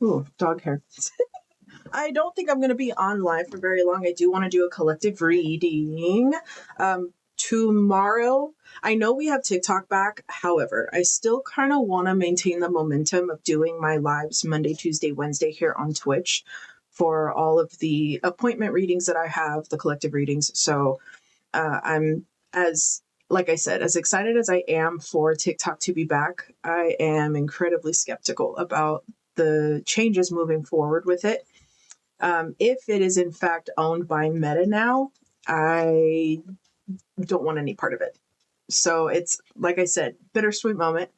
Ooh, dog hair. I don't think I'm going to be on live for very long. I do want to do a collective reading tomorrow. I know we have TikTok back. However, I still kind of want to maintain the momentum of doing my lives Monday, Tuesday, Wednesday here on Twitch for all of the appointment readings that I have, the collective readings. So I'm, as like I said, as excited as I am for TikTok to be back, I am incredibly skeptical about the changes moving forward with it. If it is in fact owned by Meta now, I don't want any part of it. So it's, like I said, bittersweet moment.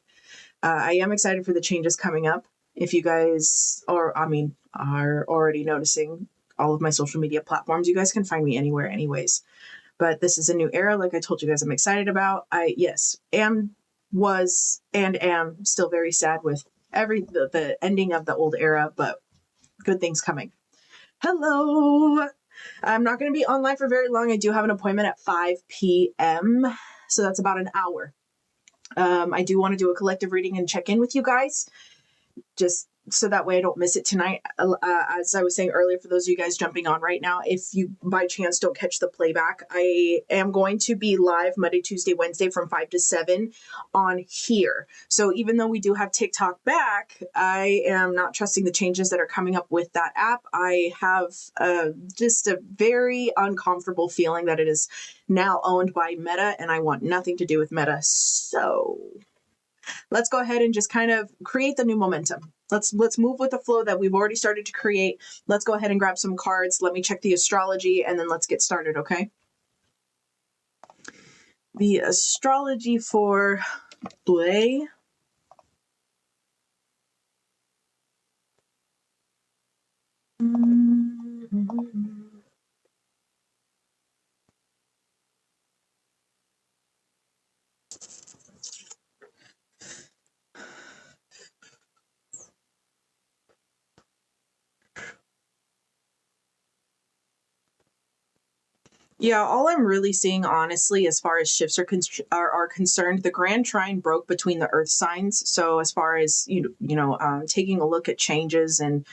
I am excited for the changes coming up. If you guys are already noticing all of my social media platforms, you guys can find me anywhere anyways. But this is a new era, like I told you guys, I'm excited about. I was and am still very sad with the ending of the old era, but good things coming. Hello. I'm not going to be online for very long. I do have an appointment at 5 p.m. So that's about an hour. I do want to do a collective reading and check in with you guys, just so that way I don't miss it tonight. As I was saying earlier, for those of you guys jumping on right now, if you by chance don't catch the playback, I am going to be live Monday, Tuesday, Wednesday from 5 to 7 on here. So even though we do have TikTok back, I am not trusting the changes that are coming up with that app. I have just a very uncomfortable feeling that it is now owned by Meta, and I want nothing to do with Meta. So let's go ahead and just kind of create the new momentum. Let's move with the flow that we've already started to create. Let's go ahead and grab some cards. Let me check the astrology and then let's get started, okay? The astrology for Blay. Yeah, all I'm really seeing, honestly, as far as shifts are concerned, the Grand Trine broke between the Earth signs. So as far as taking a look at changes and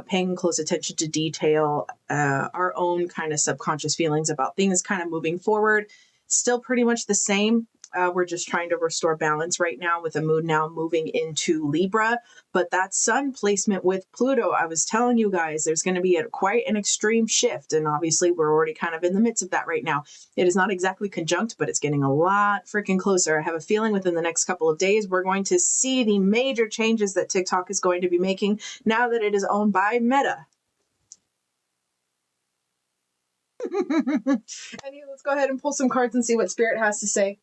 paying close attention to detail, our own kind of subconscious feelings about things kind of moving forward, still pretty much the same. We're just trying to restore balance right now with the moon now moving into Libra. But that sun placement with Pluto, I was telling you guys, there's going to be quite an extreme shift. And obviously, we're already kind of in the midst of that right now. It is not exactly conjunct, but it's getting a lot freaking closer. I have a feeling within the next couple of days, we're going to see the major changes that TikTok is going to be making now that it is owned by Meta. Anyway, let's go ahead and pull some cards and see what Spirit has to say.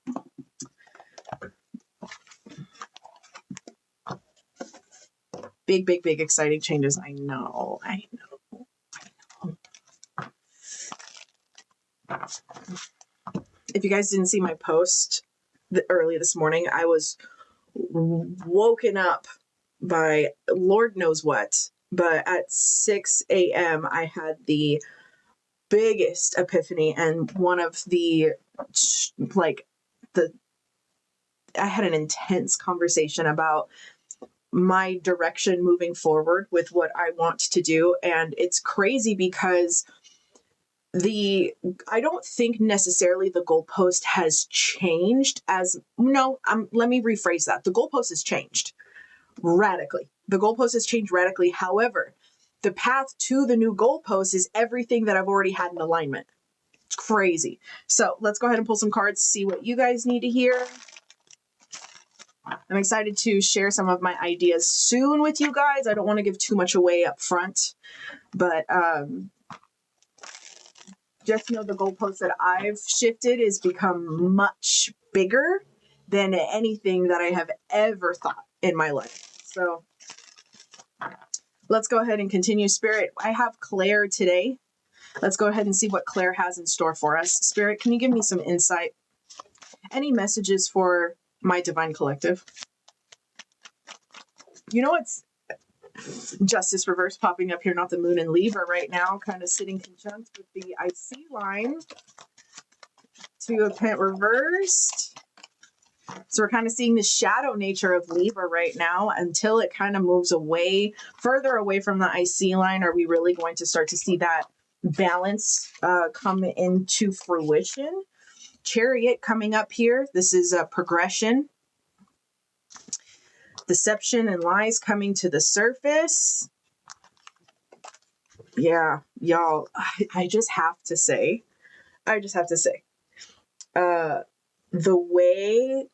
Big, big, big exciting changes. I know. If you guys didn't see my post early this morning, I was woken up by Lord knows what, but at 6 a.m. I had the biggest epiphany, and one of I had an intense conversation about my direction moving forward with what I want to do. And it's crazy because I don't think necessarily the goalpost has changed let me rephrase that. The goalpost has changed radically. The goalpost has changed radically. However, the path to the new goalpost is everything that I've already had in alignment. It's crazy. So let's go ahead and pull some cards, see what you guys need to hear. I'm excited to share some of my ideas soon with you guys. I don't want to give too much away up front, but just know the goalpost that I've shifted has become much bigger than anything that I have ever thought in my life. So let's go ahead and continue. Spirit, I have Claire today. Let's go ahead and see what Claire has in store for us. Spirit, can you give me some insight? Any messages for my Divine Collective? You know, it's Justice reverse popping up here, not the moon in Libra right now, kind of sitting conjunct with the IC line. Two of Pent reversed. So we're kind of seeing the shadow nature of Libra right now until it kind of moves away, further away from the IC line. Are we really going to start to see that balance come into fruition? Chariot coming up here. This is a progression. Deception and lies coming to the surface. Yeah, y'all, I just have to say, the way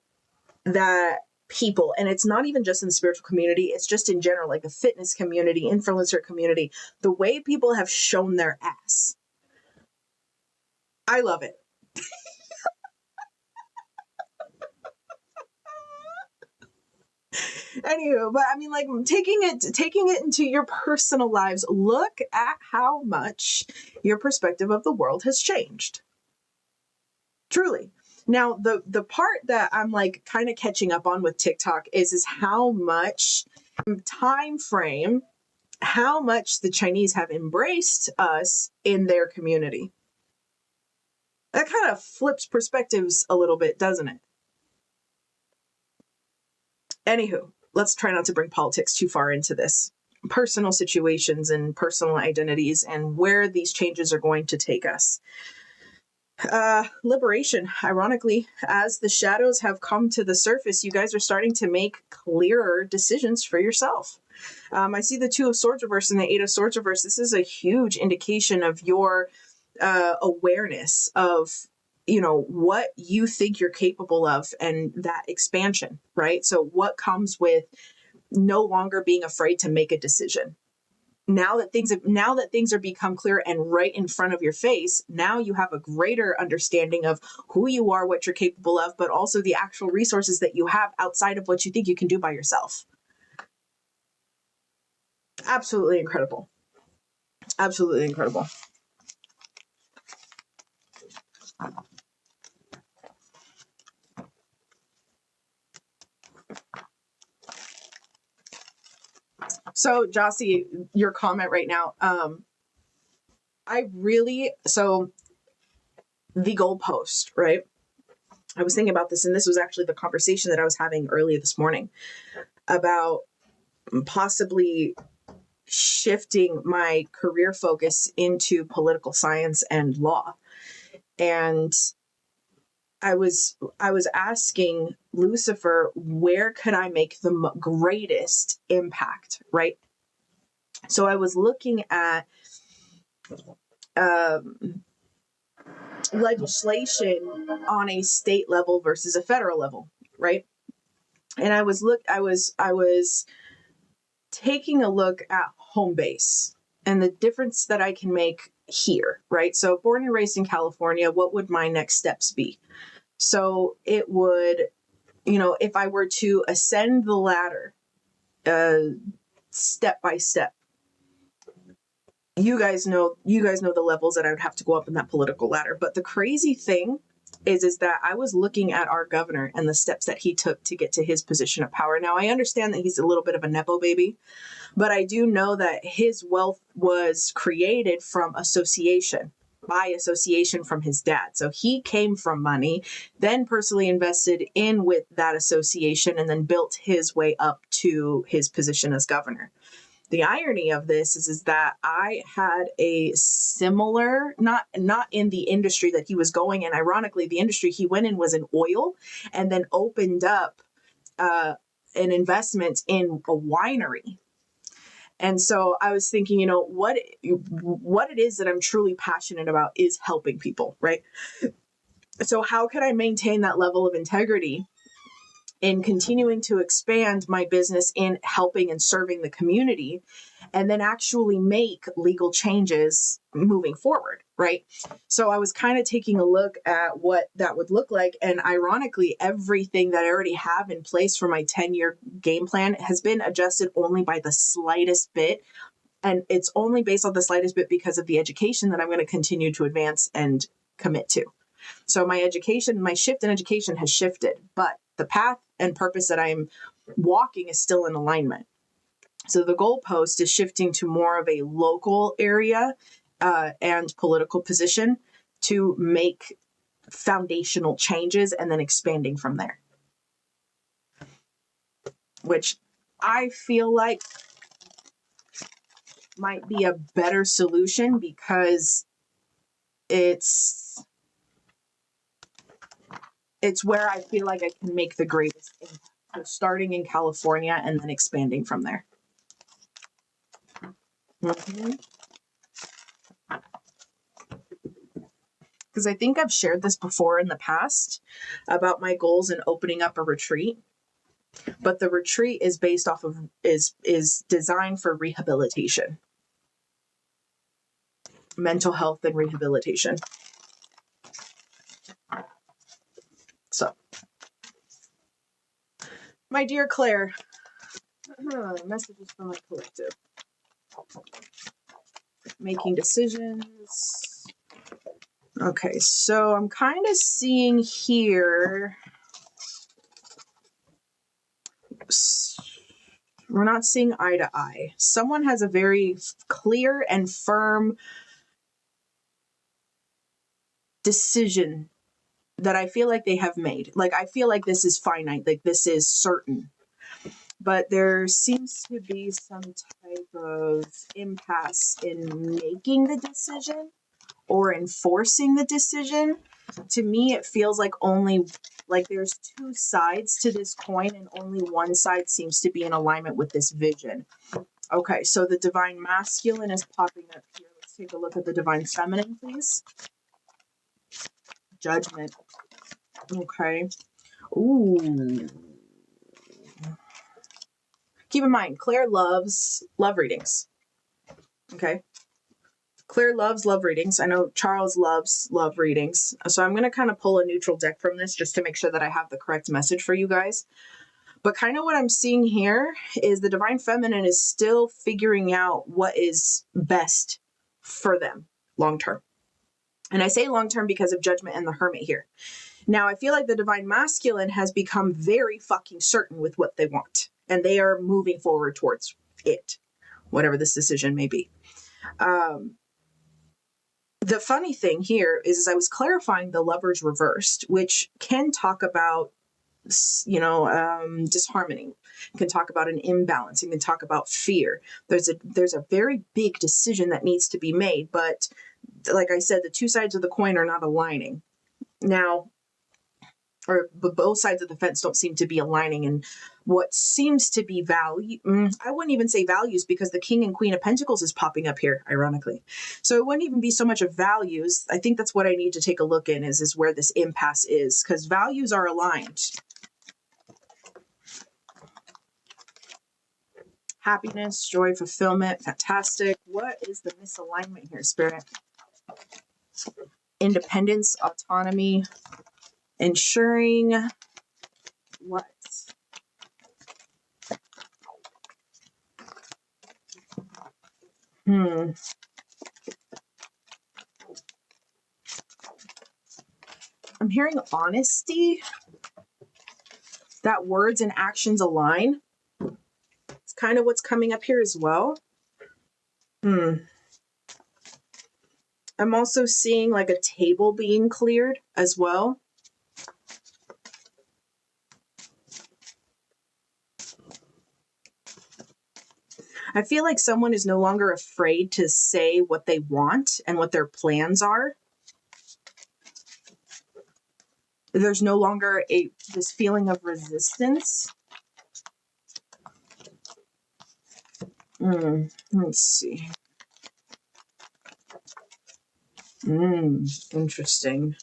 that people, and it's not even just in the spiritual community, it's just in general, like the fitness community, influencer community, the way people have shown their ass. I love it. Anywho, but I mean, like taking it into your personal lives, look at how much your perspective of the world has changed. Truly. Now, the part that I'm like kind of catching up on with TikTok is how much time frame, how much the Chinese have embraced us in their community. That kind of flips perspectives a little bit, doesn't it? Anywho, let's try not to bring politics too far into this. Personal situations and personal identities and where these changes are going to take us. Liberation. Ironically, as the shadows have come to the surface, you guys are starting to make clearer decisions for yourself. I see the Two of Swords reverse and the Eight of Swords reverse. This is a huge indication of your awareness of, you know, what you think you're capable of and that expansion, right? So what comes with no longer being afraid to make a decision. Now that things are become clear and right in front of your face, now you have a greater understanding of who you are, what you're capable of, but also the actual resources that you have outside of what you think you can do by yourself. Absolutely incredible. Absolutely incredible. So, Jossie, your comment right now, the goalpost, right? I was thinking about this, and this was actually the conversation that I was having earlier this morning about possibly shifting my career focus into political science and law. And I was asking Lucifer, where could I make the greatest impact, right? So I was looking at legislation on a state level versus a federal level, right? And I was taking a look at home base and the difference that I can make here, right? So born and raised in California, what would my next steps be? So it would, if I were to ascend the ladder step by step, you guys know the levels that I would have to go up in that political ladder. But the crazy thing is that I was looking at our governor and the steps that he took to get to his position of power. Now, I understand that he's a little bit of a Nepo baby, but I do know that his wealth was created from by association from his dad. So he came from money, then personally invested in with that association, and then built his way up to his position as governor. The irony of this is that I had a similar, not in the industry that he was going in. Ironically, the industry he went in was in oil, and then opened up an investment in a winery. And so I was thinking, what it is that I'm truly passionate about is helping people, right? So how can I maintain that level of integrity in continuing to expand my business in helping and serving the community, and then actually make legal changes moving forward, right? So I was kind of taking a look at what that would look like. And ironically, everything that I already have in place for my 10-year game plan has been adjusted only by the slightest bit. And it's only based on the slightest bit because of the education that I'm going to continue to advance and commit to. So my shift in education has shifted, but the path and purpose that I'm walking is still in alignment. So the goalpost is shifting to more of a local area and political position to make foundational changes and then expanding from there. which I feel like might be a better solution because it's where I feel like I can make the greatest impact. So starting in California and then expanding from there. Because I think I've shared this before in the past about my goals in opening up a retreat. But the retreat is based off of is designed for rehabilitation, mental health and rehabilitation. So, my dear Claire, messages from my collective. Making decisions. Okay, so I'm kind of seeing here. We're not seeing eye to eye. Someone has a very clear and firm decision that I feel like they have made. Like, I feel like this is finite, like this is certain. But there seems to be some type of impasse in making the decision or enforcing the decision. To me, it feels like only like there's two sides to this coin and only one side seems to be in alignment with this vision. Okay, so the divine masculine is popping up here. Let's take a look at the divine feminine, please. Judgment. Okay. Ooh. Keep in mind, Claire loves love readings. Okay. Claire loves love readings. I know Charles loves love readings. So I'm going to kind of pull a neutral deck from this just to make sure that I have the correct message for you guys. But kind of what I'm seeing here is the divine feminine is still figuring out what is best for them long term. And I say long term because of Judgment and the Hermit here. Now, I feel like the divine masculine has become very fucking certain with what they want. And they are moving forward towards it, whatever this decision may be. The funny thing here is I was clarifying the Lovers reversed, which can talk about, disharmony, can talk about an imbalance, and can talk about fear. There's a very big decision that needs to be made, but like I said, the two sides of the coin are not aligning. Now, but both sides of the fence don't seem to be aligning in what seems to be value. I wouldn't even say values because the King and Queen of Pentacles is popping up here, ironically. So it wouldn't even be so much of values. I think that's what I need to take a look in is where this impasse is, because values are aligned. Happiness, joy, fulfillment, fantastic. What is the misalignment here, Spirit? Independence, autonomy, ensuring what? I'm hearing honesty, that words and actions align. It's kind of what's coming up here as well. I'm also seeing like a table being cleared as well. I feel like someone is no longer afraid to say what they want and what their plans are. There's no longer this feeling of resistance. Let's see. Interesting.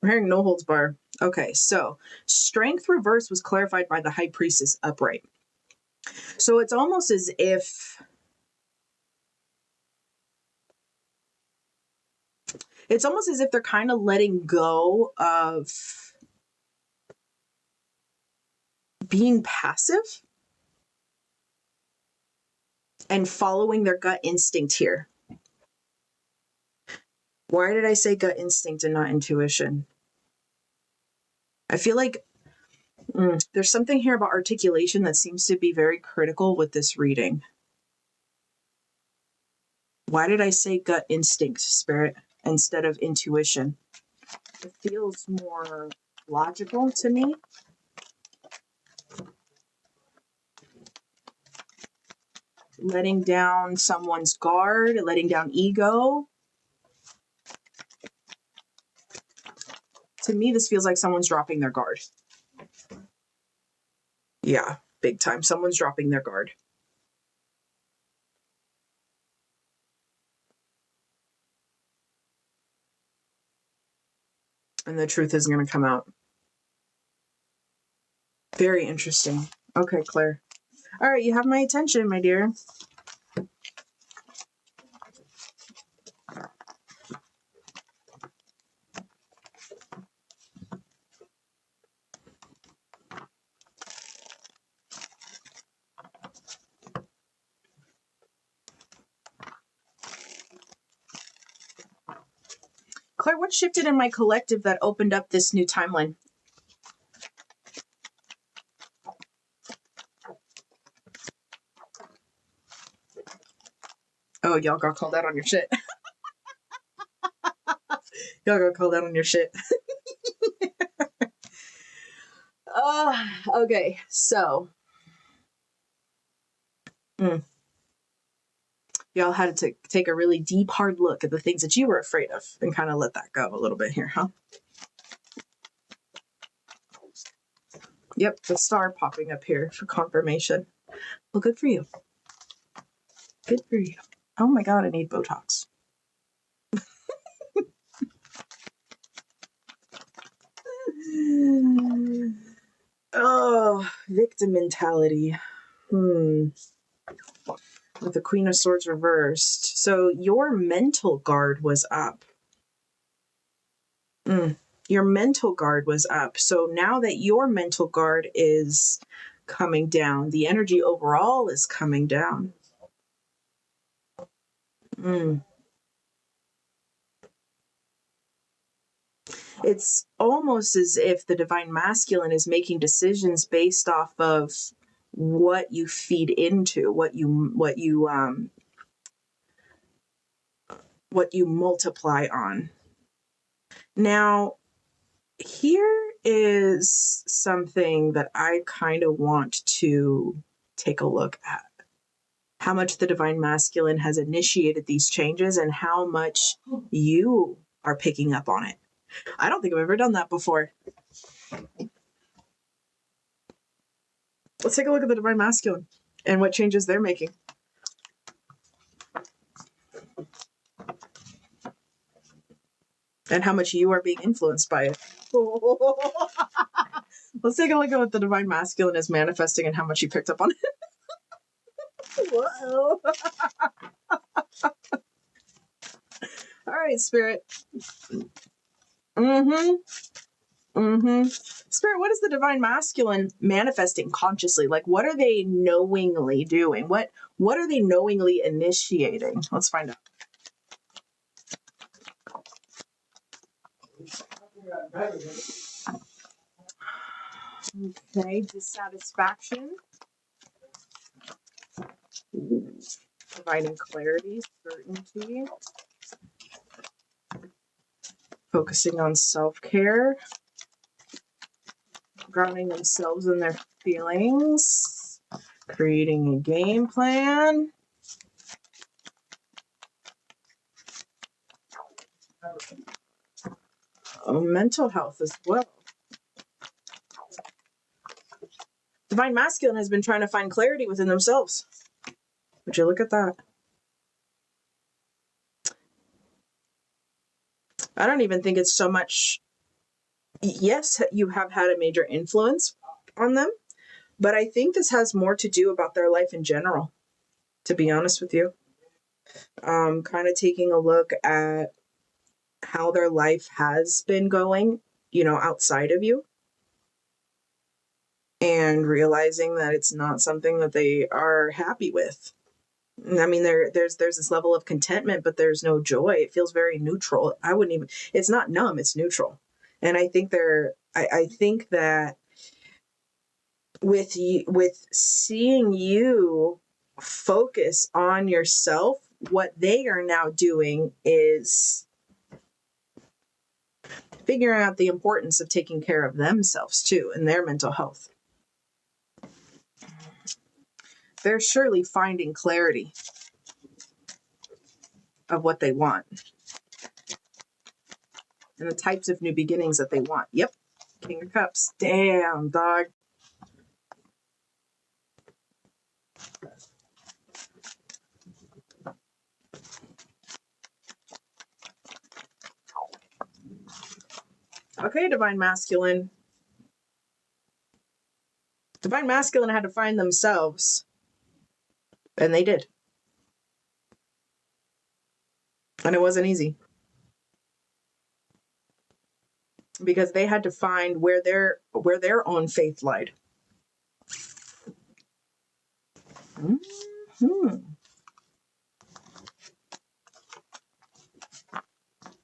I'm hearing no holds bar. Okay, so strength reverse was clarified by the High Priestess upright. So it's almost as if they're kind of letting go of being passive and following their gut instinct here. Why did I say gut instinct and not intuition? I feel like there's something here about articulation that seems to be very critical with this reading. Why did I say gut instinct, Spirit, instead of intuition? It feels more logical to me. letting down someone's guard, letting down ego. To me, this feels like someone's dropping their guard. Yeah, big time. Someone's dropping their guard. And the truth is going to come out. Very interesting. Okay, Claire. All right, you have my attention, my dear. Claire, what shifted in my collective that opened up this new timeline? Oh, y'all got called out on your shit. Y'all got called out on your shit. Okay, so. Y'all had to take a really deep, hard look at the things that you were afraid of and kind of let that go a little bit here, huh? Yep, the star popping up here for confirmation. Well, good for you. Good for you. Oh my God, I need Botox. Oh, victim mentality. With the Queen of Swords reversed. So your mental guard was up. Your mental guard was up. So now that your mental guard is coming down, the energy overall is coming down. It's almost as if the divine masculine is making decisions based off of what you feed into, what you multiply on. Now, here is something that I kind of want to take a look at. How much the divine masculine has initiated these changes and how much you are picking up on it. I don't think I've ever done that before. Let's take a look at the divine masculine and what changes they're making. And how much you are being influenced by it. Let's take a look at what the divine masculine is manifesting and how much you picked up on it. Whoa. All right, Spirit. Spirit, what is the divine masculine manifesting consciously? Like, what are they knowingly doing? What are they knowingly initiating? Let's find out. Okay, dissatisfaction. Providing clarity, certainty. Focusing on self-care. Grounding themselves in their feelings. Creating a game plan. Mental health as well. Divine masculine has been trying to find clarity within themselves. Would you look at that? I don't even think it's so much. Yes, you have had a major influence on them, but I think this has more to do about their life in general, to be honest with you. Kind of taking a look at how their life has been going, outside of you. And realizing that it's not something that they are happy with. I mean, there's this level of contentment, but there's no joy. It feels very neutral. It's not numb, it's neutral. And I think I think that with seeing you focus on yourself, what they are now doing is figuring out the importance of taking care of themselves too and their mental health. They're surely finding clarity of what they want and the types of new beginnings that they want. Yep. King of Cups. Damn, dog. Okay, Divine Masculine. Divine Masculine had to find themselves. And they did. And it wasn't easy. Because they had to find where their own faith lied. Mm-hmm.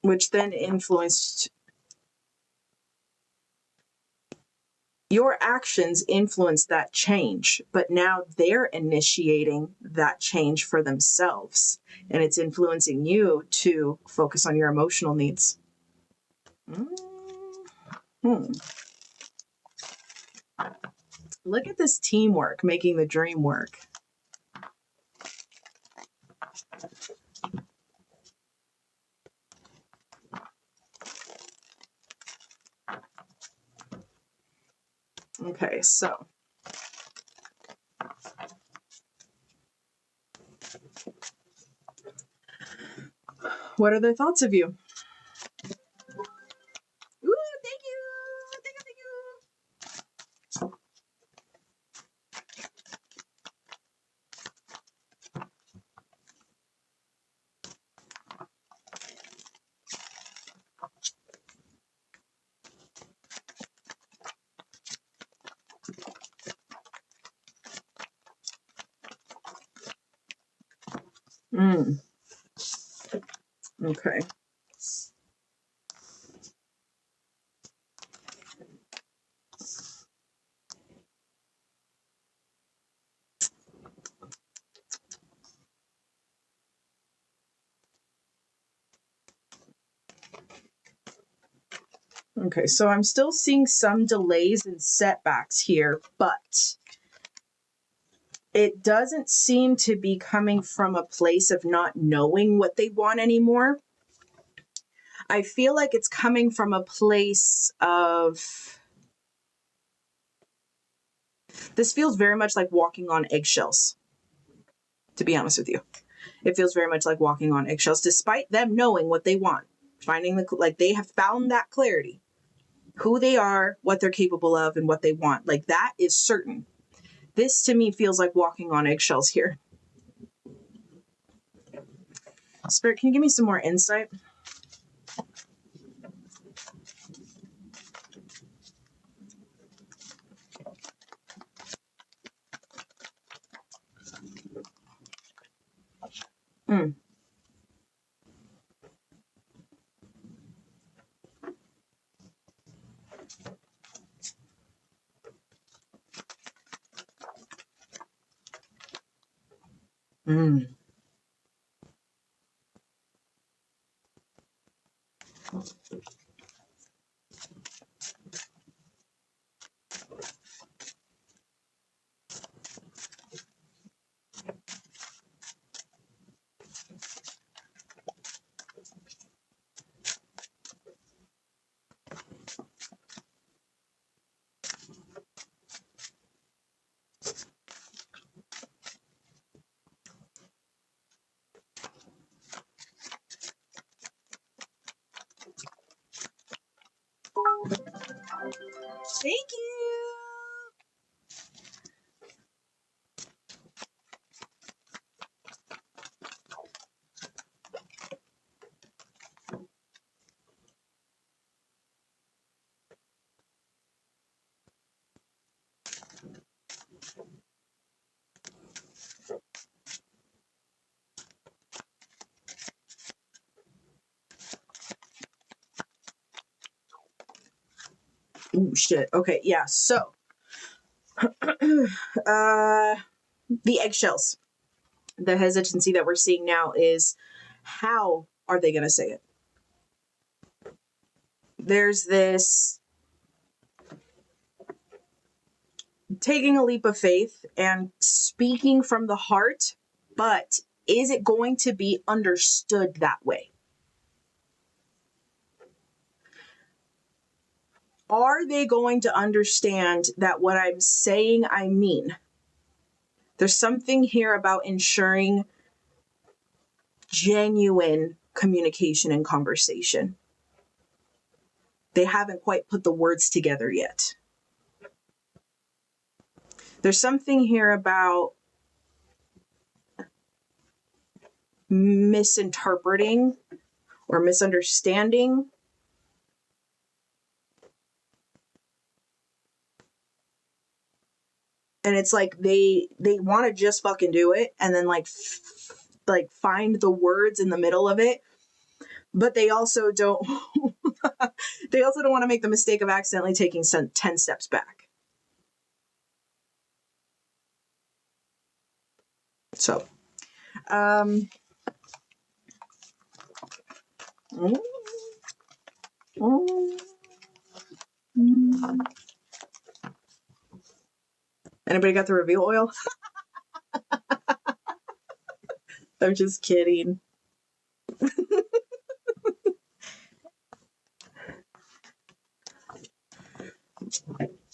Which then influenced your actions, influenced that change, but now they're initiating that change for themselves, and it's influencing you to focus on your emotional needs. Mm-hmm. Look at this teamwork making the dream work. Okay, so what are their thoughts of you? Ooh, thank you. Okay. Okay, so I'm still seeing some delays and setbacks here, but it doesn't seem to be coming from a place of not knowing what they want anymore. I feel like it's coming from a place of... This feels very much like walking on eggshells, to be honest with you. It feels very much like walking on eggshells, despite them knowing what they want, finding like they have found that clarity, who they are, what they're capable of, and what they want. Like that is certain. This to me feels like walking on eggshells here. Spirit, can you give me some more insight? Mm. Mm. Thank you. Ooh, shit. Okay, yeah. So, the eggshells. The hesitancy that we're seeing now is, how are they going to say it? There's this taking a leap of faith and speaking from the heart, but is it going to be understood that way? Are they going to understand that what I'm saying, I mean? There's something here about ensuring genuine communication and conversation. They haven't quite put the words together yet. There's something here about misinterpreting or misunderstanding. And it's like they want to just fucking do it and then like find the words in the middle of it, but they also don't they also don't want to make the mistake of accidentally taking 10 steps back. So anybody got the reveal oil? I'm just kidding.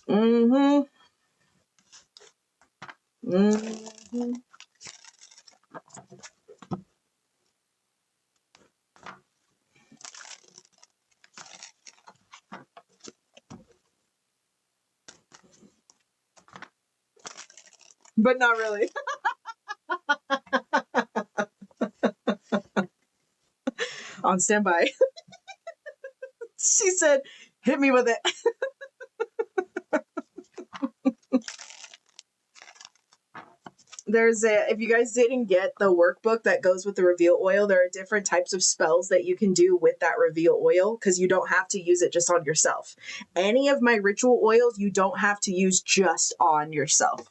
Mm-hmm. Mm-hmm. But not really. On standby. She said, hit me with it. If you guys didn't get the workbook that goes with the reveal oil, there are different types of spells that you can do with that reveal oil because you don't have to use it just on yourself. Any of my ritual oils, you don't have to use just on yourself.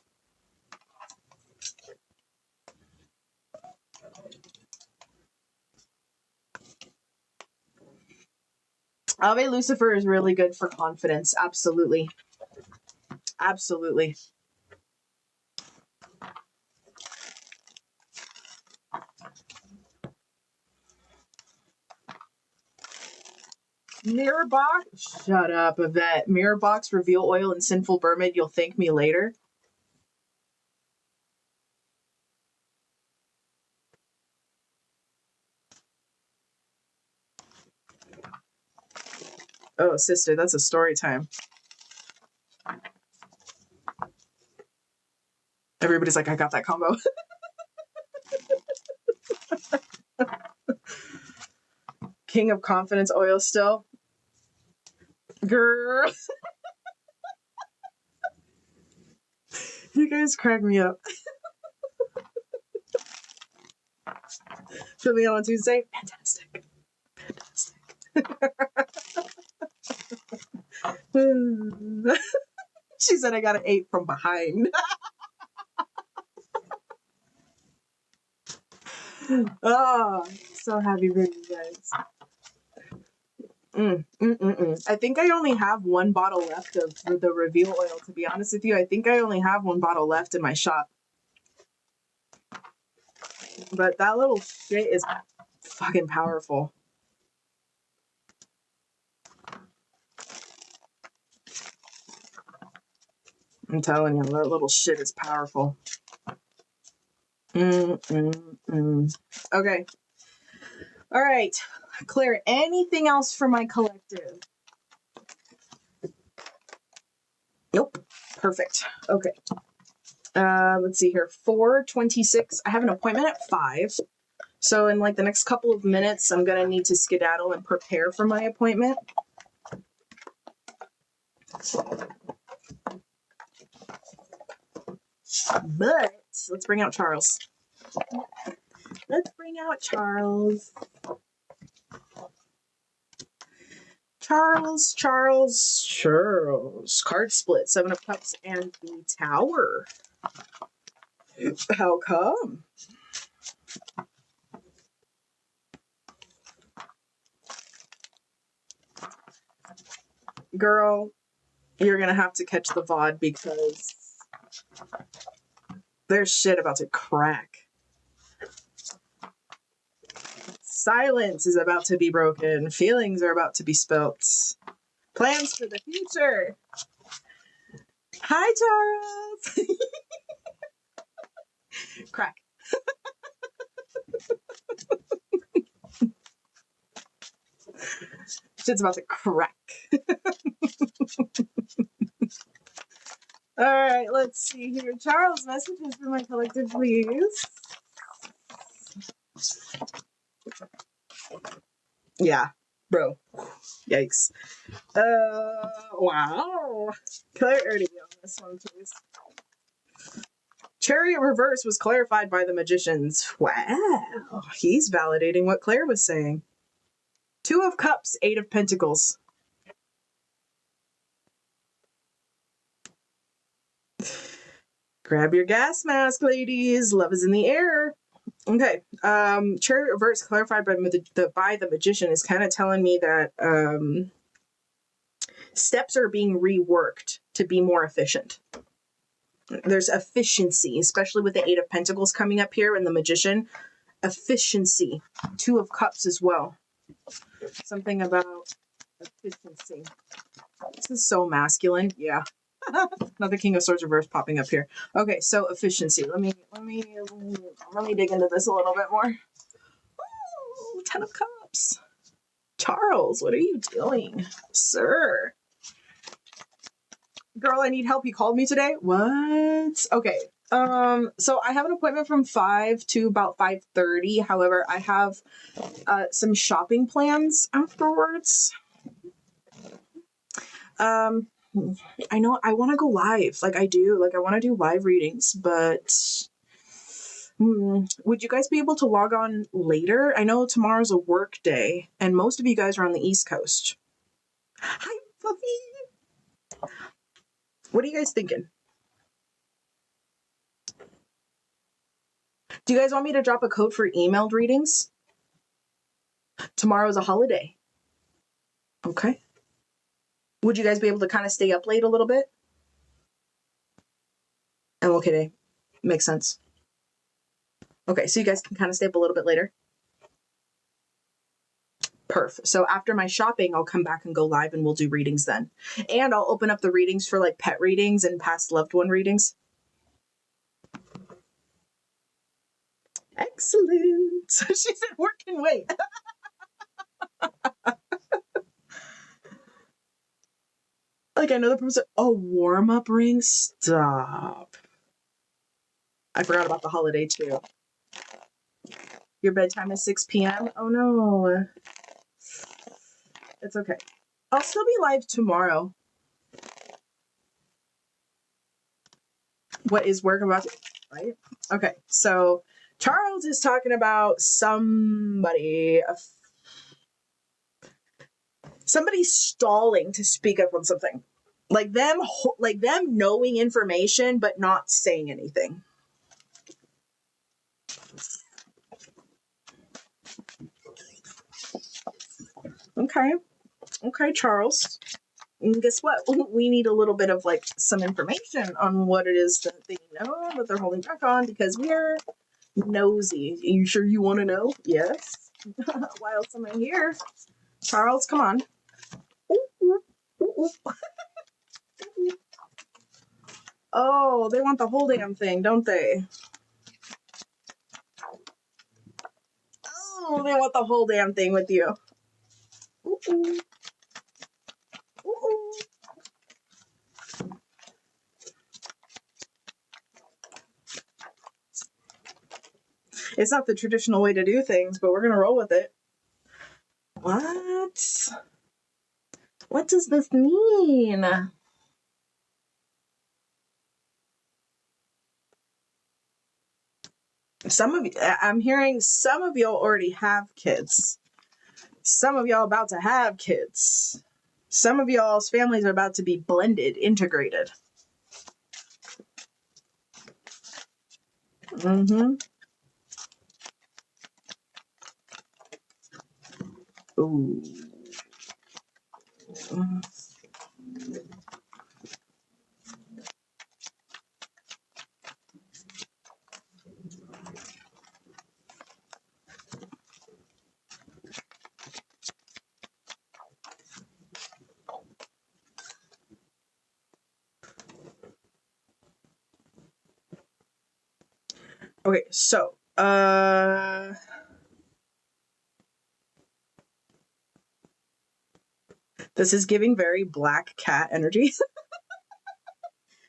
Ave Lucifer is really good for confidence. Absolutely. Absolutely. Mirror box? Shut up, Yvette. Mirror box, reveal oil, and sinful vermin. You'll thank me later. Oh, sister, that's a story time. Everybody's like, I got that combo. King of Confidence oil still. Girl. You guys crack me up. Fill me out on Tuesday. Fantastic. She said I got an 8 from behind. Oh, so happy for you guys. I think I only have one bottle left of the reveal oil, to be honest with you. I think I only have one bottle left in my shop. But that little shit is fucking powerful. I'm telling you, that little shit is powerful. Okay. All right. Claire, anything else for my collective? Nope. Perfect. Okay. Let's see here. 4:26. I have an appointment at 5. So in like the next couple of minutes, I'm going to need to skedaddle and prepare for my appointment. But let's bring out Charles. Let's bring out Charles. Charles. Card split. 7 of Cups and the Tower. How come? Girl, you're going to have to catch the VOD because There's shit about to crack. Silence is about to be broken. Feelings are about to be spilt. Plans for the future. Hi, Charles. Crack. Shit's about to crack. All right, let's see here. Charles, messages for my collective, please. Yeah, bro. Yikes. Wow. Clarity on this one, please. Chariot reverse was clarified by the magicians. Wow. He's validating what Claire was saying. 2 of Cups, 8 of Pentacles. Grab your gas mask, ladies. Love is in the air. Okay. Chariot reverse clarified by the magician is kind of telling me that steps are being reworked to be more efficient. There's efficiency, especially with the 8 of Pentacles coming up here and the magician. Efficiency. 2 of Cups as well. Something about efficiency. This is so masculine. Yeah. Another King of Swords reverse popping up here. Okay, so efficiency. Let me dig into this a little bit more. Ooh, 10 of Cups. Charles, what are you doing, sir? Girl, I need help. You called me today? What? Okay. So I have an appointment from 5 to about 5:30. However, I have some shopping plans afterwards. I know I want to go live. Like I do. Like I want to do live readings, but would you guys be able to log on later? I know tomorrow's a work day and most of you guys are on the East Coast. Hi, Fluffy. What are you guys thinking? Do you guys want me to drop a code for emailed readings? Tomorrow's a holiday. Okay. Would you guys be able to kind of stay up late a little bit? Okay, makes sense. Okay, so you guys can kind of stay up a little bit later. Perf. So after my shopping, I'll come back and go live and we'll do readings then. And I'll open up the readings for like pet readings and past loved one readings. Excellent. She said work can wait. Like I know the person. Oh, warm-up ring? Stop. I forgot about the holiday too. Your bedtime is 6 p.m.? Oh no. It's okay. I'll still be live tomorrow. What is work about to, right? Okay, so Charles is talking about somebody stalling to speak up on something. Like them knowing information but not saying anything. Okay, Charles. And guess what? We need a little bit of like some information on what it is that they know that they're holding back on because we're nosy. Are you sure you want to know? Yes. Why else am I here? Charles, come on. Ooh, ooh, ooh. Oh, they want the whole damn thing, don't they? Oh, they want the whole damn thing with you. Ooh, ooh. Ooh. It's not the traditional way to do things, but we're gonna roll with it. What? What does this mean? I'm hearing some of y'all already have kids. Some of y'all about to have kids. Some of y'all's families are about to be blended, integrated. Ooh. Okay, so this is giving very black cat energy.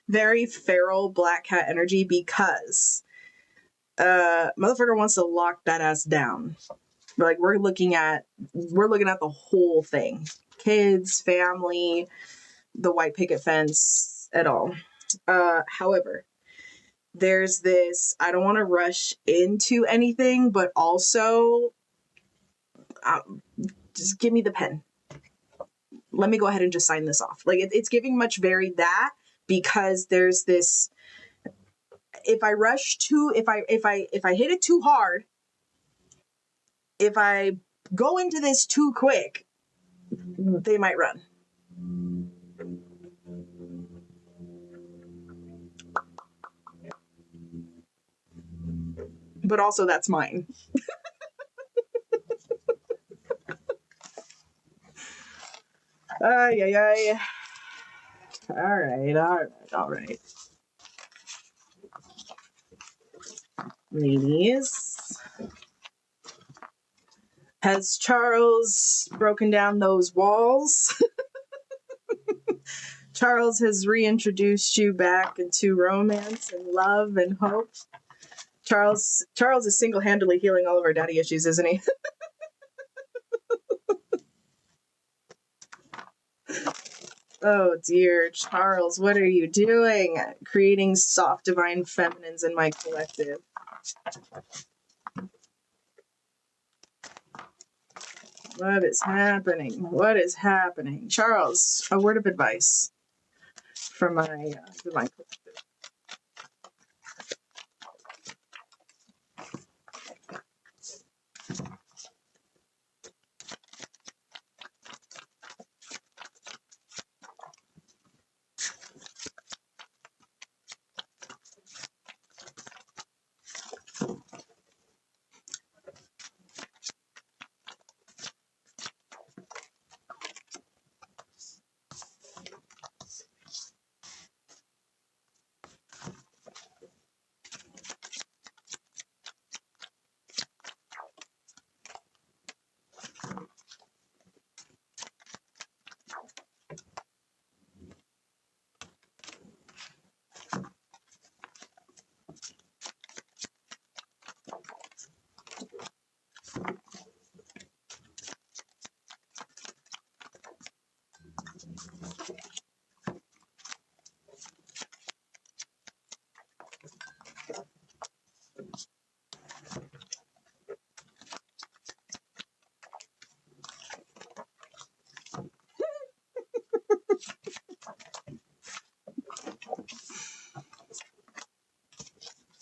Very feral black cat energy because motherfucker wants to lock that ass down. Like we're looking at the whole thing. Kids, family, the white picket fence, et al. However, there's this, I don't want to rush into anything, but also just give me the pen. Let me go ahead and just sign this off. Like it's giving much very that, because there's this, if I rush too, if I hit it too hard, if I go into this too quick, they might run. But also that's mine. Ay, ay, ay. All right. Ladies. Has Charles broken down those walls? Charles has reintroduced you back into romance and love and hope. Charles is single-handedly healing all of our daddy issues, isn't he? Oh dear, Charles, what are you doing? Creating soft divine feminines in my collective. What is happening? What is happening? Charles, a word of advice from my divine collective.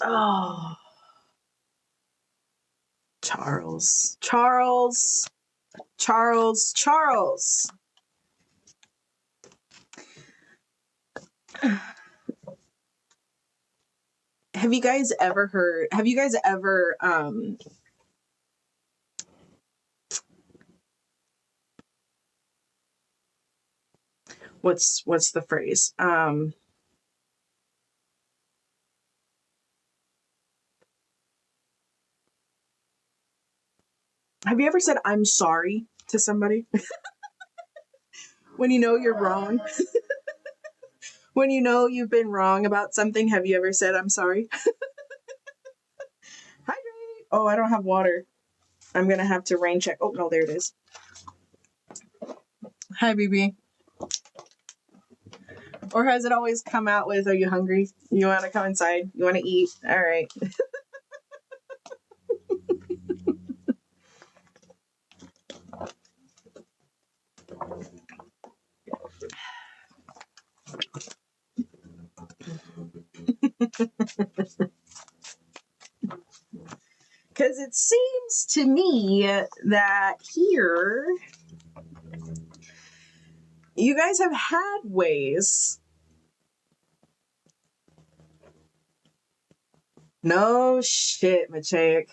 Oh, Charles. Have you guys ever what's the phrase? Have you ever said I'm sorry to somebody? When you know you're wrong? When you know you've been wrong about something, have you ever said I'm sorry? Hydrate. Oh, I don't have water. I'm gonna have to rain check. Oh no, there it is. Hi, BB. Or has it always come out with, are you hungry? You want to come inside? You want to eat? All right. Because it seems to me that here you guys have had ways. No shit, Maciek.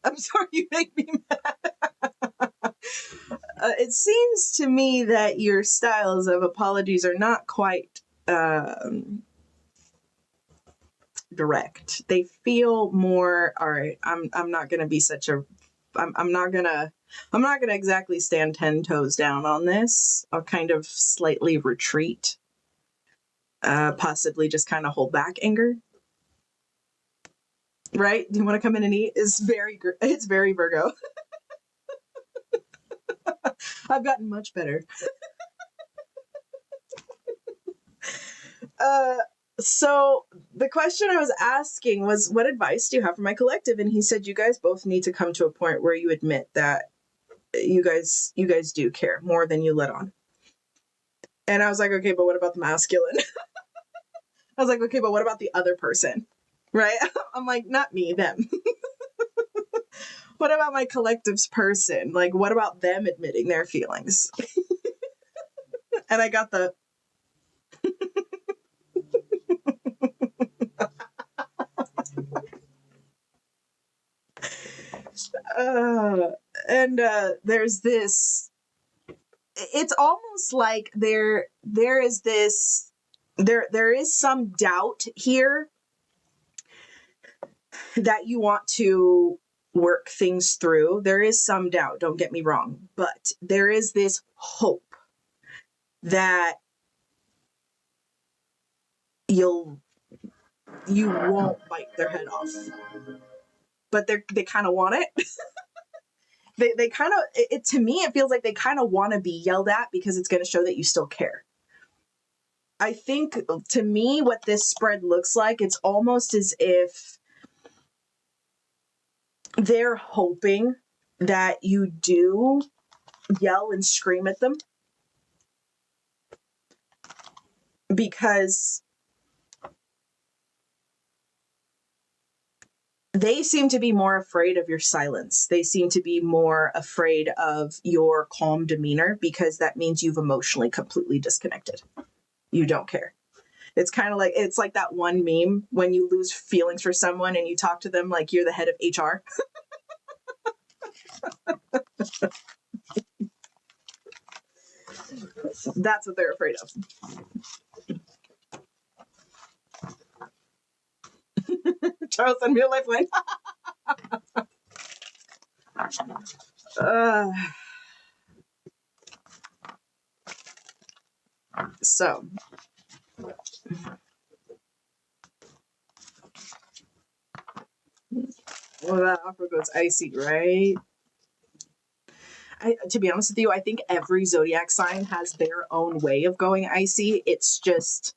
I'm sorry, you make me mad. It seems to me that your styles of apologies are not quite direct. They feel more, all right, I'm not going to be such a, I'm not going to exactly stand 10 toes down on this. I'll kind of slightly retreat, possibly just kind of hold back anger. Right? Do you want to come in and eat? It's very Virgo. I've gotten much better. So the question I was asking was, what advice do you have for my collective? And he said, you guys both need to come to a point where you admit that you guys do care more than you let on. And I was like, okay, but what about the masculine? I was like, okay, but what about the other person? Right? I'm like, not me, them. What about my collective's person? Like, what about them admitting their feelings? And I got the there's this, it's almost like there is some doubt here that you want to work things through. There is some doubt, don't get me wrong, but there is this hope that you won't bite their head off. But they kind of want it. they kind of, it to me, it feels like they kind of want to be yelled at because it's going to show that you still care. I think, to me, what this spread looks like, it's almost as if they're hoping that you do yell and scream at them, because they seem to be more afraid of your silence. They seem to be more afraid of your calm demeanor, because that means you've emotionally completely disconnected. You don't care. It's kind of like, it's like that one meme when you lose feelings for someone and you talk to them like you're the head of HR. That's what they're afraid of. Charles, send me a lifeline. So, well, that aqua goes icy, right? To be honest with you, I think every zodiac sign has their own way of going icy. It's just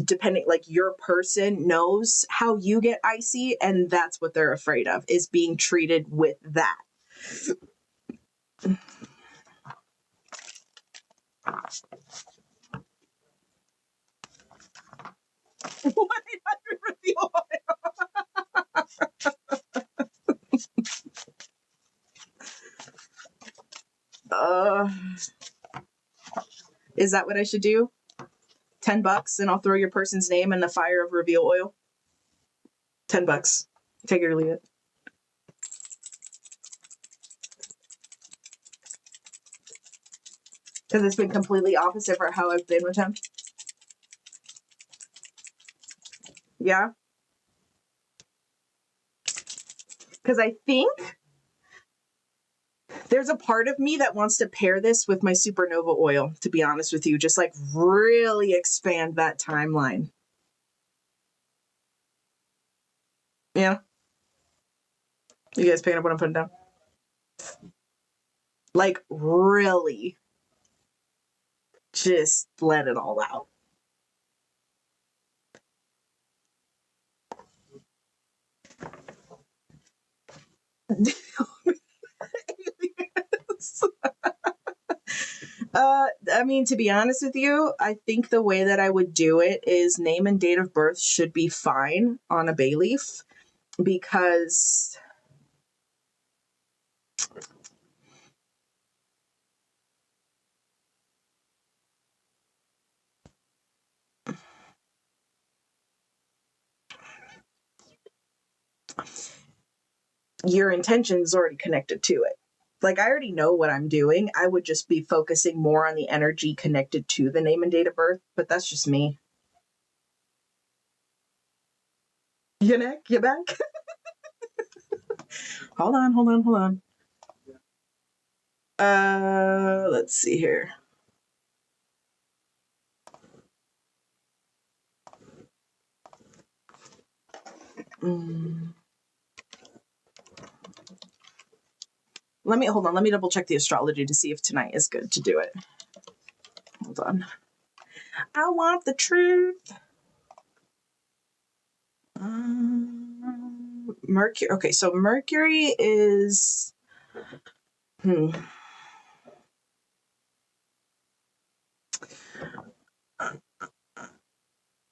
depending, like, your person knows how you get icy, and that's what they're afraid of, is being treated with that. Is that what I should do? $10 and I'll throw your person's name in the fire of reveal oil. $10. Take it or leave it. Because it's been completely opposite for how I've been with him. Yeah. Because I think there's a part of me that wants to pair this with my supernova oil, to be honest with you. Just like really expand that timeline. Yeah. You guys picking up what I'm putting down? Like, really just let it all out. I mean, to be honest with you, I think the way that I would do it is name and date of birth should be fine on a bay leaf, because your intention is already connected to it. Like, I already know what I'm doing. I would just be focusing more on the energy connected to the name and date of birth, but that's just me. Your neck, your back. Hold on. Let's see here. Let me double check the astrology to see if tonight is good to do it. Hold on. I want the truth. Mercury. Okay, so Mercury is.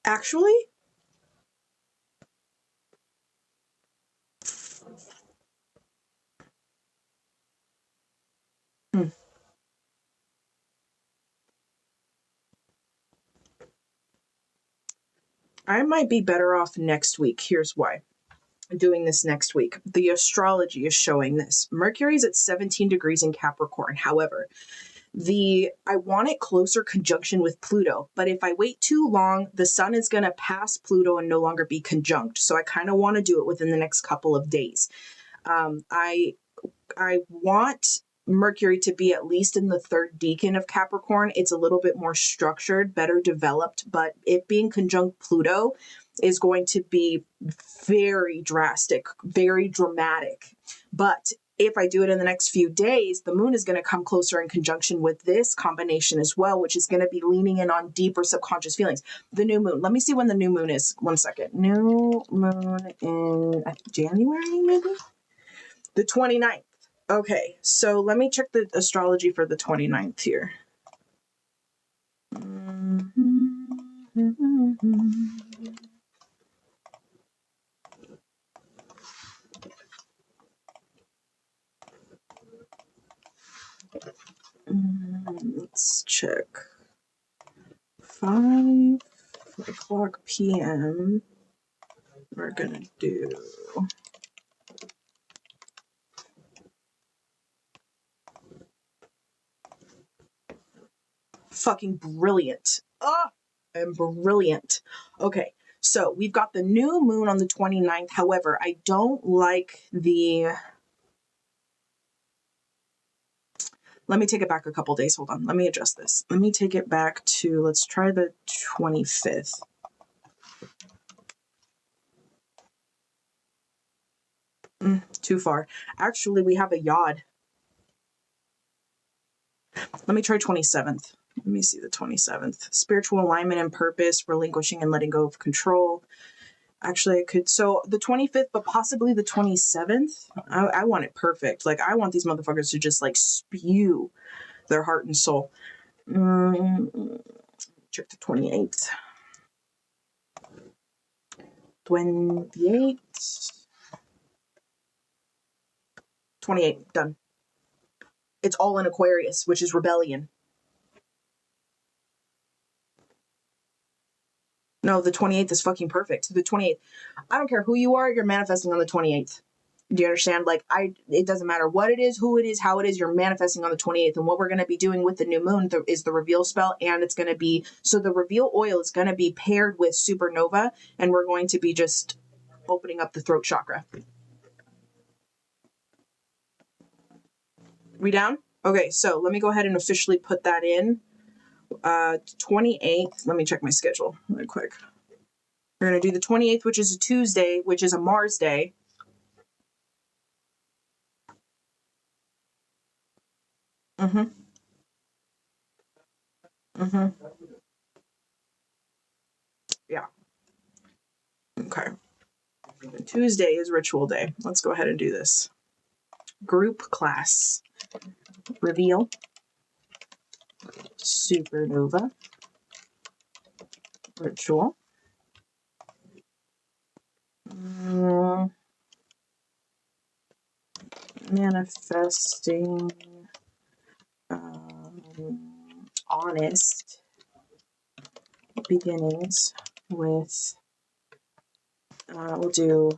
Actually, I might be better off next week. Here's why. Doing this next week. The astrology is showing this. Mercury's at 17 degrees in Capricorn. However, I want it closer conjunction with Pluto, but if I wait too long, the sun is going to pass Pluto and no longer be conjunct. So I kind of want to do it within the next couple of days. I want Mercury to be at least in the third decan of Capricorn. It's a little bit more structured, better developed, but it being conjunct Pluto is going to be very drastic, very dramatic. But if I do it in the next few days, the moon is going to come closer in conjunction with this combination as well, which is going to be leaning in on deeper subconscious feelings. The new moon. Let me see when the new moon is. 1 second. New moon in January, maybe? The 29th. Okay, so let me check the astrology for the 29th here. Let's check. 5 o'clock p.m. We're gonna do fucking brilliant. I'm brilliant. Okay, so we've got the new moon on the 29th. However, I don't like the... Let me take it back a couple days. Hold on. Let me adjust this. Let me take it back to, let's try the 25th. Too far. Actually, we have a yod. Let me try 27th. Let me see the 27th. Spiritual alignment and purpose, relinquishing and letting go of control. Actually, I could. So the 25th, but possibly the 27th. I want it perfect. Like, I want these motherfuckers to just like spew their heart and soul. Check the 28th. 28, done. It's all in Aquarius, which is rebellion. No, the 28th is fucking perfect. The 28th. I don't care who you are, you're manifesting on the 28th. Do you understand? Like, it doesn't matter what it is, who it is, how it is, you're manifesting on the 28th. And what we're going to be doing with the new moon is the reveal spell. And it's going to be, so the reveal oil is going to be paired with supernova. And we're going to be just opening up the throat chakra. We down? Okay, so let me go ahead and officially put that in. 28th. Let me check my schedule really quick. We're going to do the 28th, which is a Tuesday, which is a Mars day. Yeah. Okay. Tuesday is ritual day. Let's go ahead and do this. Group class. Reveal. Supernova. Ritual. Manifesting. Honest beginnings with we'll do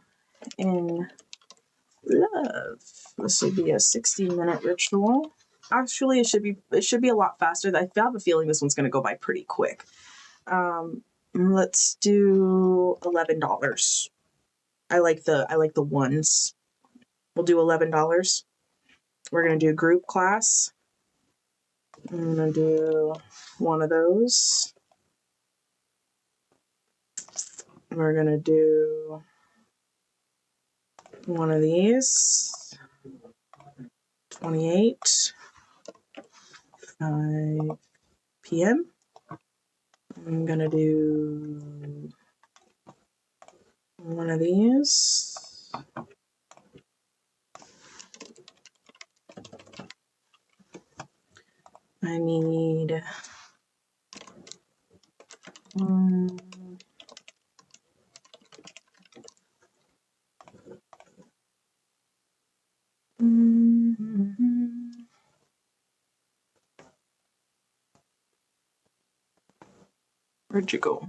in love. This will be a 60-minute ritual. Actually, it should be a lot faster. I have a feeling this one's going to go by pretty quick. Let's do $11. I like the ones. We'll do $11. We're going to do group class. I'm going to do one of those. We're going to do one of these. 28, 5 p.m. I'm going to do one of these. I need where'd you go?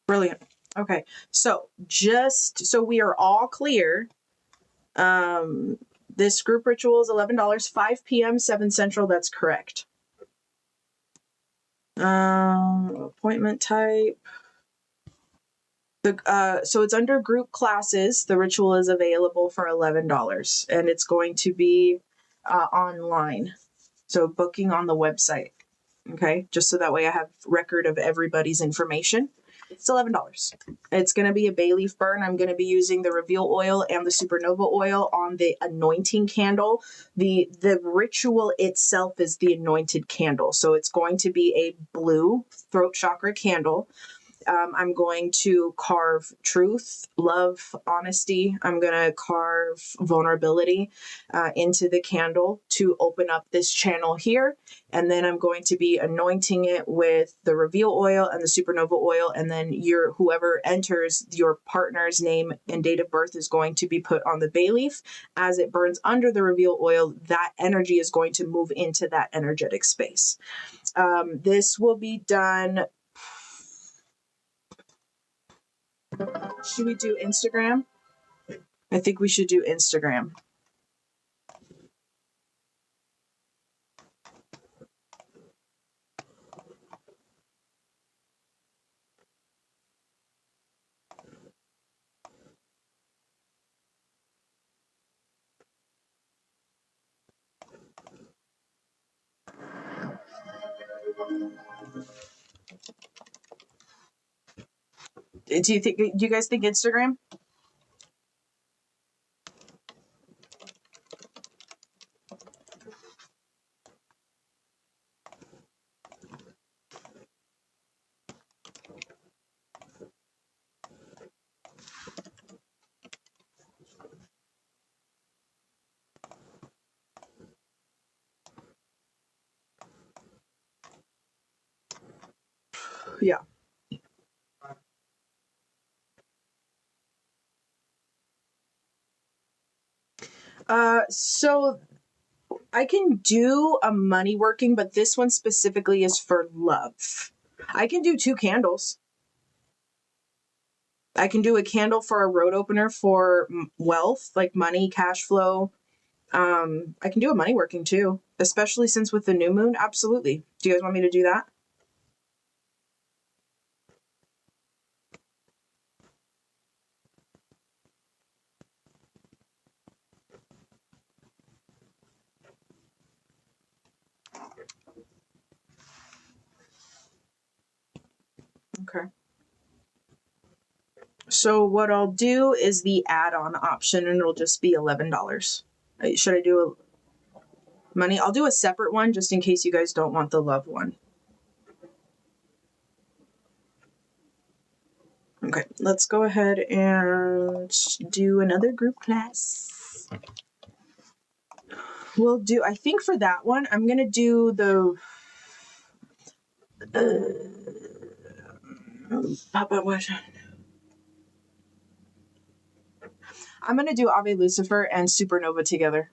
Brilliant. Okay, so just so we are all clear, this group ritual is $11, 5 p.m., 7 Central. That's correct. Appointment type. So it's under group classes. The ritual is available for $11, and it's going to be online. So booking on the website. Okay, just so that way I have record of everybody's information. It's $11. It's going to be a bay leaf burn. I'm going to be using the reveal oil and the supernova oil on the anointing candle. The ritual itself is the anointed candle. So it's going to be a blue throat chakra candle. I'm going to carve truth, love, honesty. I'm going to carve vulnerability into the candle to open up this channel here. And then I'm going to be anointing it with the reveal oil and the supernova oil. And then whoever enters, your partner's name and date of birth is going to be put on the bay leaf. As it burns under the reveal oil, that energy is going to move into that energetic space. This will be done. Should we do Instagram? I think we should do Instagram. Do you guys think Instagram? Yeah. So I can do a money working, but this one specifically is for love. I can do 2 candles. I can do a candle for a road opener for wealth, like money, cash flow. I can do a money working too, especially since with the new moon. Absolutely. Do you guys want me to do that? Okay. So what I'll do is the add-on option, and it'll just be $11. Should I do a money? I'll do a separate one just in case you guys don't want the love one. Okay, let's go ahead and do another group class. We'll do, I think for that one, I'm going to do the... I'm going to do Ave Lucifer and Supernova together.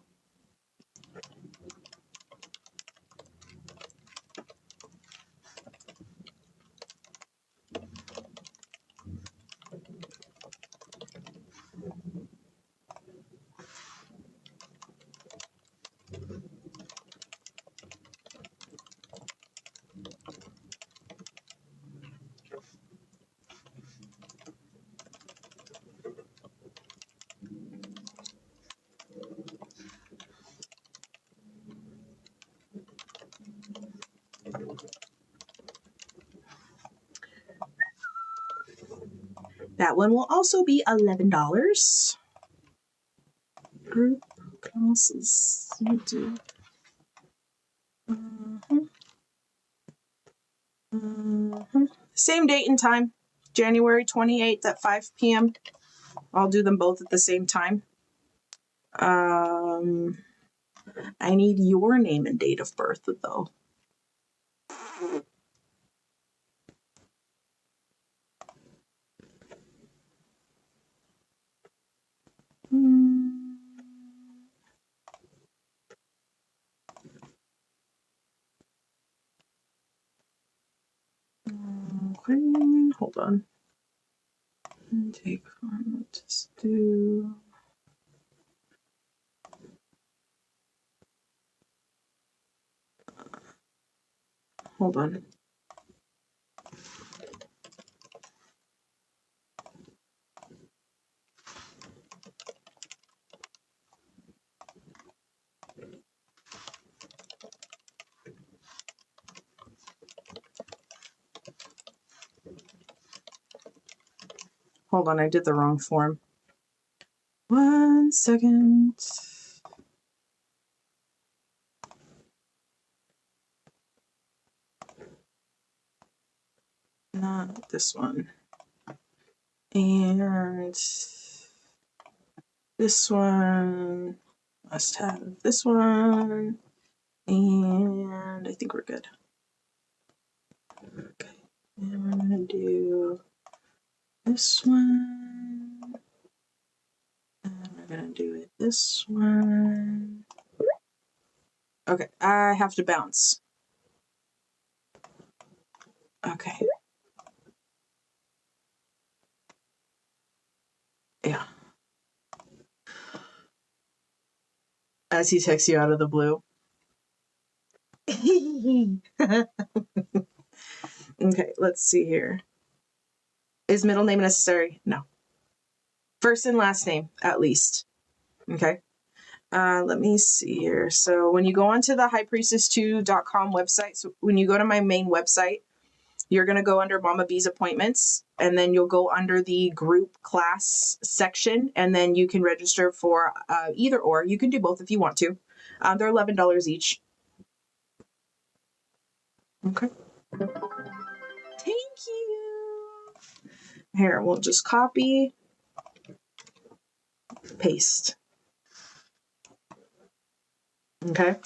That one will also be $11. Group classes. Same date and time, January 28th at 5 p.m. I'll do them both at the same time. I need your name and date of birth, though. Okay, hold on. Take one, just do. Hold on. Hold on, I did the wrong form. 1 second. Not this one. And this one must have this one. And I think we're good. Okay. And we're going to do this one. And we're going to do it this one. Okay, I have to bounce. Okay. Yeah. As he texts you out of the blue. Okay, let's see here. Is middle name necessary? No. First and last name, at least. Okay. Let me see here. So when you go onto the highpriestess2.com website, so when you go to my main website, you're going to go under Mama B's appointments, and then you'll go under the group class section, and then you can register for either or. You can do both if you want to. They're $11 each. Okay. Thank you. Here, we'll just copy, paste. Okay.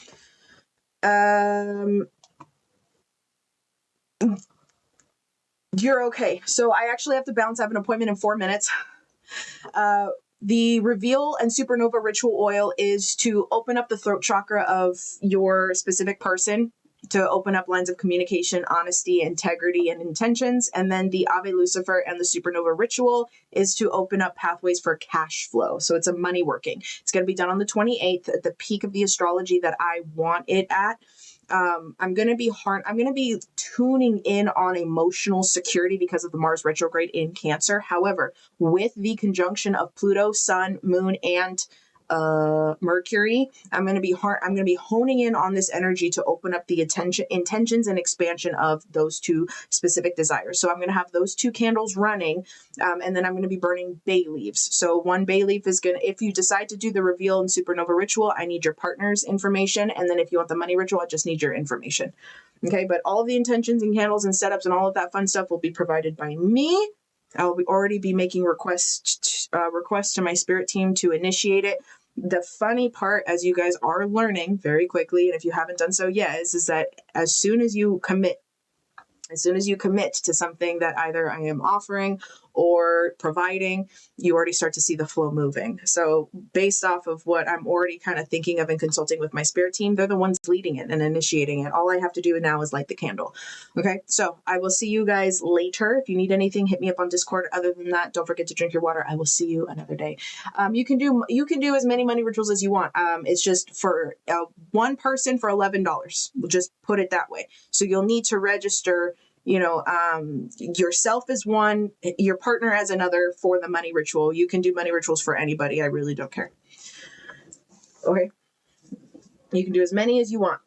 You're okay. So I actually have to bounce. I have an appointment in 4 minutes. The Reveal and Supernova Ritual Oil is to open up the throat chakra of your specific person, to open up lines of communication, honesty, integrity, and intentions. And then the Ave Lucifer and the Supernova Ritual is to open up pathways for cash flow. So it's a money working. It's going to be done on the 28th at the peak of the astrology that I want it at. I'm going to be tuning in on emotional security because of the Mars retrograde in Cancer. However, with the conjunction of Pluto, Sun, Moon, and Mercury, I'm going to be honing in on this energy to open up the intentions and expansion of those two specific desires. So I'm going to have those two candles running, and then I'm going to be burning bay leaves. So one bay leaf is going to, if you decide to do the Reveal and Supernova Ritual, I need your partner's information. And then if you want the money ritual, I just need your information. Okay. But all of the intentions and candles and setups and all of that fun stuff will be provided by me. I'll already be making requests to my spirit team to initiate it. The funny part, as you guys are learning very quickly, and if you haven't done so yet, is that as soon as you commit to something that either I am offering or providing, you already start to see the flow moving. So based off of what I'm already kind of thinking of and consulting with my spirit team, they're the ones leading it and initiating it. All I have to do now is light the candle. Okay, so I will see you guys later. If you need anything, hit me up on Discord. Other than that, don't forget to drink your water. I will see you another day. You can do as many money rituals as you want. It's just for one person for $11. We'll just put it that way. So you'll need to register, yourself as one, your partner as another for the money ritual. You can do money rituals for anybody. I really don't care. Okay. You can do as many as you want.